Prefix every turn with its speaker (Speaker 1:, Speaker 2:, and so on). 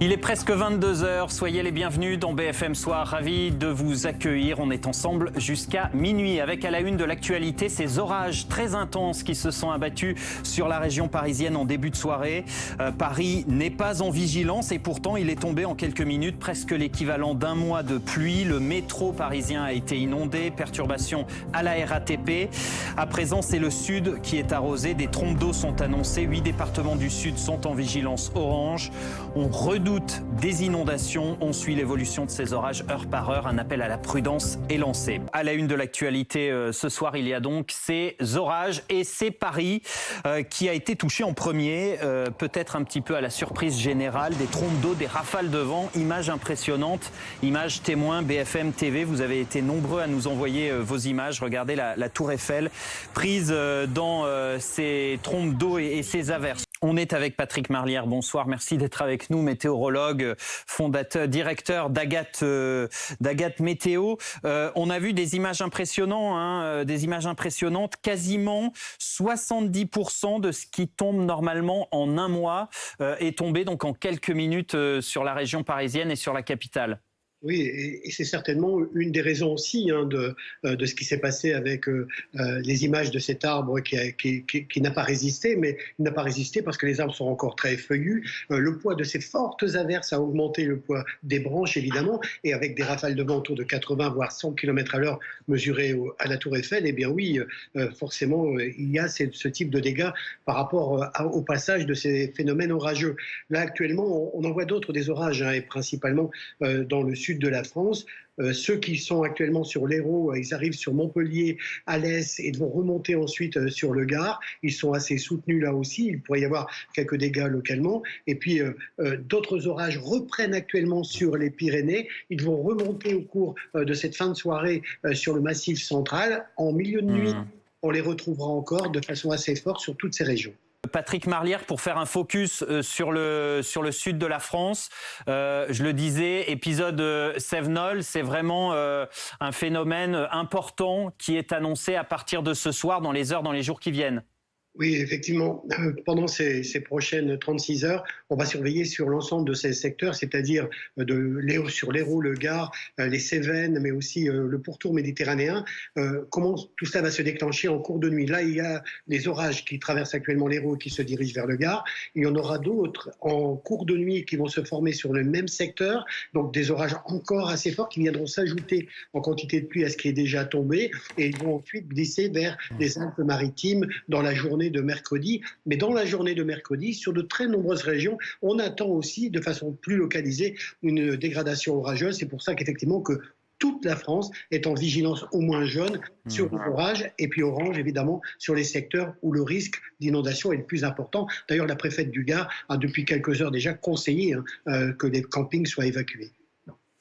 Speaker 1: Il est presque 22 heures, soyez les bienvenus dans BFM Soir, ravi de vous accueillir. On est ensemble jusqu'à minuit avec à la une de l'actualité ces orages très intenses qui se sont abattus sur la région parisienne en début de soirée. Paris n'est pas en vigilance et pourtant il est tombé en quelques minutes presque l'équivalent d'un mois de pluie. Le métro parisien a été inondé, perturbations à la RATP. À présent, c'est le sud qui est arrosé, des trompes d'eau sont annoncées, 8 départements du sud sont en vigilance orange. On redoute des inondations. On suit l'évolution de ces orages heure par heure. Un appel à la prudence est lancé. À la une de l'actualité ce soir, il y a donc ces orages et c'est Paris qui a été touché en premier, peut-être un petit peu à la surprise générale, des trompes d'eau, des rafales de vent, images impressionnantes, images témoins BFM TV. Vous avez été nombreux à nous envoyer vos images. Regardez la tour Eiffel prise dans ces trompes d'eau et ces averses. On est avec Patrick Marlière. Bonsoir, merci d'être avec nous, météorologue, fondateur, directeur d'Agathe Météo. On a vu des images impressionnantes, quasiment 70% de ce qui tombe normalement en un mois est tombé donc en quelques minutes sur la région parisienne et sur la capitale.
Speaker 2: Oui, et c'est certainement une des raisons aussi de ce qui s'est passé avec les images de cet arbre qui n'a pas résisté, mais il n'a pas résisté parce que les arbres sont encore très feuillus. Le poids de ces fortes averses a augmenté le poids des branches, évidemment, et avec des rafales de vent autour de 80 voire 100 km à l'heure mesurées à la tour Eiffel, eh bien oui, forcément, il y a ce type de dégâts par rapport au passage de ces phénomènes orageux. Là, actuellement, on en voit d'autres des orages, et principalement dans le sud de la France. Ceux qui sont actuellement sur l'Hérault, ils arrivent sur Montpellier, Alès et vont remonter ensuite sur le Gard. Ils sont assez soutenus là aussi. Il pourrait y avoir quelques dégâts localement. Et puis d'autres orages reprennent actuellement sur les Pyrénées. Ils vont remonter au cours de cette fin de soirée sur le Massif central. En milieu de nuit, on les retrouvera encore de façon assez forte sur toutes ces régions.
Speaker 1: Patrick Marlière, pour faire un focus sur le sud de la France, je le disais, épisode Cévenol, c'est vraiment un phénomène important qui est annoncé à partir de ce soir, dans les jours qui viennent.
Speaker 2: Oui, effectivement. Pendant ces prochaines 36 heures, on va surveiller sur l'ensemble de ces secteurs, c'est-à-dire sur l'Hérault, le Gard, les Cévennes, mais aussi le pourtour méditerranéen. Comment tout ça va se déclencher en cours de nuit? Là, il y a les orages qui traversent actuellement l'Hérault qui se dirigent vers le Gard. Il y en aura d'autres en cours de nuit qui vont se former sur le même secteur. Donc des orages encore assez forts qui viendront s'ajouter en quantité de pluie à ce qui est déjà tombé. Et ils vont ensuite glisser vers les Alpes-Maritimes dans la journée de mercredi, mais dans la journée de mercredi, sur de très nombreuses régions, on attend aussi de façon plus localisée une dégradation orageuse. C'est pour ça qu'effectivement que toute la France est en vigilance au moins jaune sur les orages et puis orange évidemment sur les secteurs où le risque d'inondation est le plus important. D'ailleurs, la préfète du Gard a depuis quelques heures déjà conseillé que les campings soient évacués.